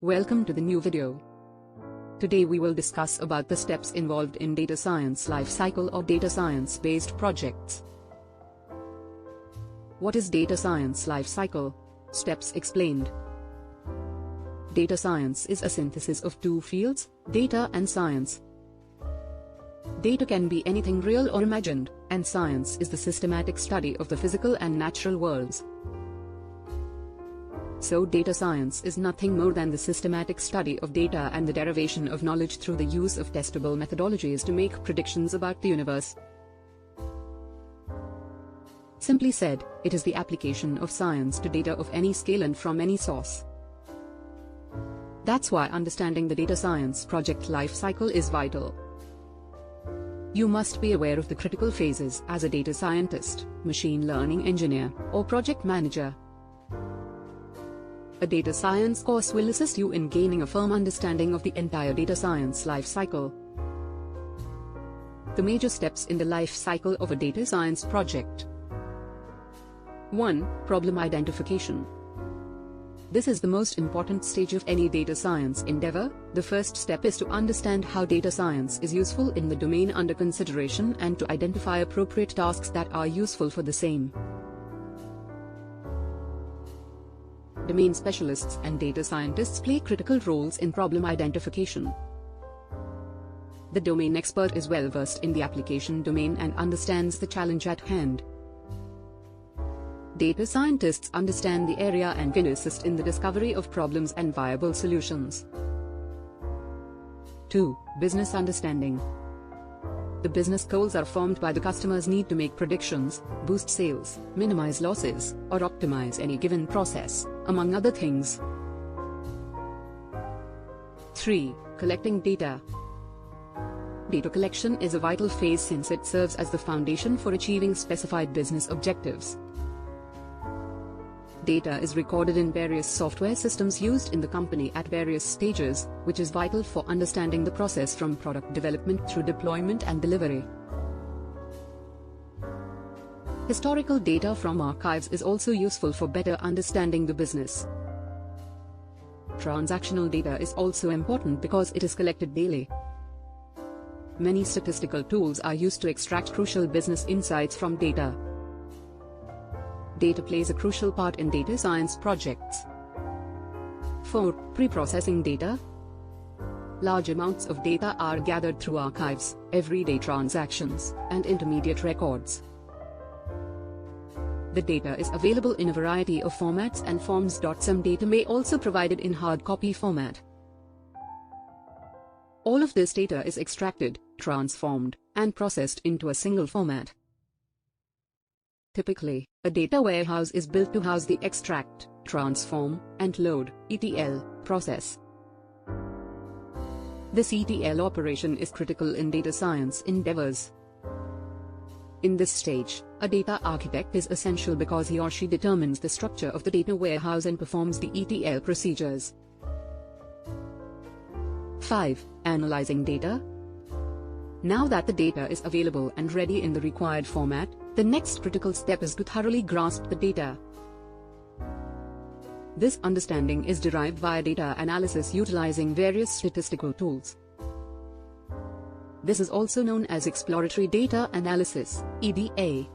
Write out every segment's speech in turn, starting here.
Welcome to the new video. Today we will discuss about the steps involved in data science life cycle or data science-based projects. What is data science life cycle? Steps explained. Data science is a synthesis of two fields, data and science. Data can be anything real or imagined, and science is the systematic study of the physical and natural worlds. So data science is nothing more than the systematic study of data and the derivation of knowledge through the use of testable methodologies to make predictions about the universe. Simply said, it is the application of science to data of any scale and from any source. That's why understanding the data science project life cycle is vital. You must be aware of the critical phases as a data scientist, machine learning engineer, or project manager. A data science course will assist you in gaining a firm understanding of the entire data science life cycle. The major steps in the life cycle of a data science project. 1. Problem identification. This is the most important stage of any data science endeavor. The first step is to understand how data science is useful in the domain under consideration and to identify appropriate tasks that are useful for the same. Domain specialists and data scientists play critical roles in problem identification. The domain expert is well versed in the application domain and understands the challenge at hand. Data scientists understand the area and can assist in the discovery of problems and viable solutions. 2. Business understanding. The business goals are formed by the customer's need to make predictions, boost sales, minimize losses, or optimize any given process, among other things. 3. Collecting data. Data collection is a vital phase since it serves as the foundation for achieving specified business objectives. Data is recorded in various software systems used in the company at various stages, which is vital for understanding the process from product development through deployment and delivery. Historical data from archives is also useful for better understanding the business. Transactional data is also important because it is collected daily. Many statistical tools are used to extract crucial business insights from data. Data plays a crucial part in data science projects. 4. Pre-processing data. Large amounts of data are gathered through archives, everyday transactions, and intermediate records. The data is available in a variety of formats and forms. Some data may also be provided in hard copy format. All of this data is extracted, transformed, and processed into a single format. Typically, a data warehouse is built to house the extract, transform, and load (ETL) process. This ETL operation is critical in data science endeavors. In this stage, a data architect is essential because he or she determines the structure of the data warehouse and performs the ETL procedures. 5. Analyzing data. Now that the data is available and ready in the required format, the next critical step is to thoroughly grasp the data. This understanding is derived via data analysis utilizing various statistical tools. This is also known as exploratory data analysis, EDA.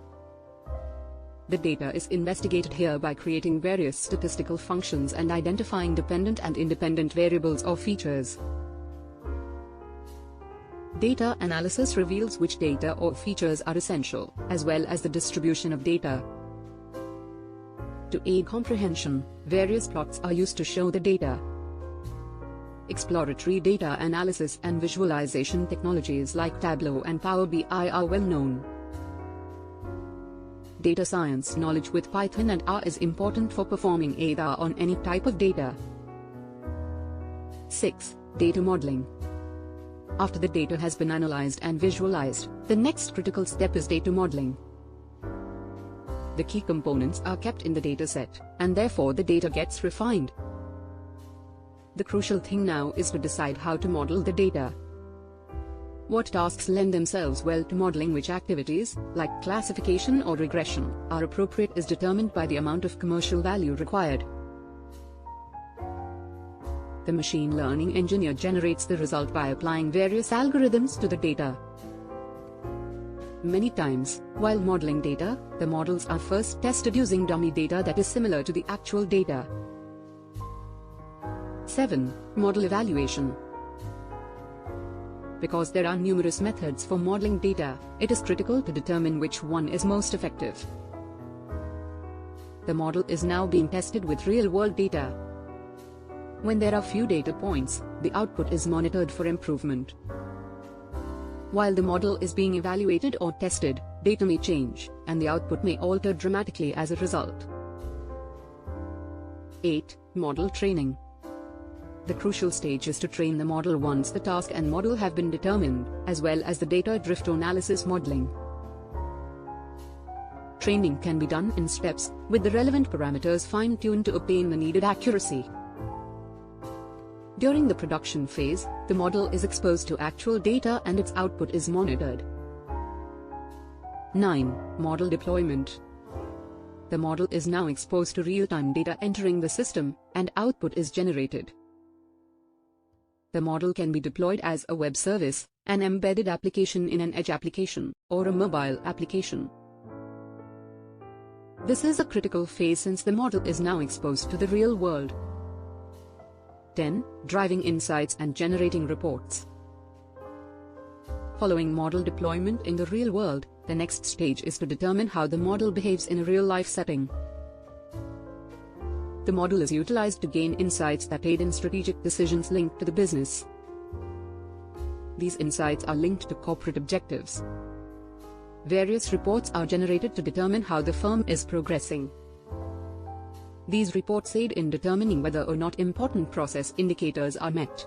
The data is investigated here by creating various statistical functions and identifying dependent and independent variables or features. Data analysis reveals which data or features are essential, as well as the distribution of data. To aid comprehension, various plots are used to show the data. Exploratory data analysis and visualization technologies like Tableau and Power BI are well known. Data science knowledge with Python and R is important for performing ADA on any type of data. 6. Data modeling. After the data has been analyzed and visualized, the next critical step is data modeling. The key components are kept in the dataset, and therefore the data gets refined. The crucial thing now is to decide how to model the data. What tasks lend themselves well to modeling, which activities, like classification or regression, are appropriate is determined by the amount of commercial value required. The machine learning engineer generates the result by applying various algorithms to the data. Many times, while modeling data, the models are first tested using dummy data that is similar to the actual data. 7. Model evaluation. Because there are numerous methods for modeling data, it is critical to determine which one is most effective. The model is now being tested with real-world data. When there are few data points, the output is monitored for improvement. While the model is being evaluated or tested, data may change, and the output may alter dramatically as a result. 8. Model training. The crucial stage is to train the model once the task and model have been determined, as well as the data drift analysis modeling. Training can be done in steps, with the relevant parameters fine-tuned to obtain the needed accuracy. During the production phase, the model is exposed to actual data and its output is monitored. 9. Model deployment. The model is now exposed to real-time data entering the system, and output is generated. The model can be deployed as a web service, an embedded application in an edge application, or a mobile application. This is a critical phase since the model is now exposed to the real world. 10. Driving insights and generating reports. Following model deployment in the real world, the next stage is to determine how the model behaves in a real-life setting. The model is utilized to gain insights that aid in strategic decisions linked to the business. These insights are linked to corporate objectives. Various reports are generated to determine how the firm is progressing. These reports aid in determining whether or not important process indicators are met.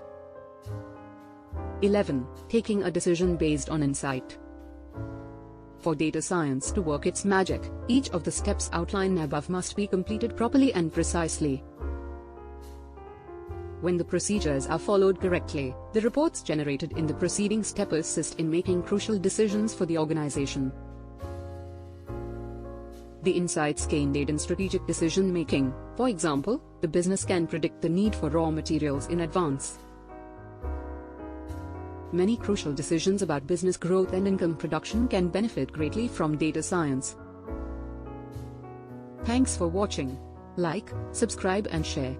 11. Taking a decision based on insight. For data science to work its magic, each of the steps outlined above must be completed properly and precisely. When the procedures are followed correctly, the reports generated in the preceding step assist in making crucial decisions for the organization. The insights gained aid in strategic decision-making. For example, the business can predict the need for raw materials in advance. Many crucial decisions about business growth and income production can benefit greatly from data science. Thanks for watching. Like, subscribe and share.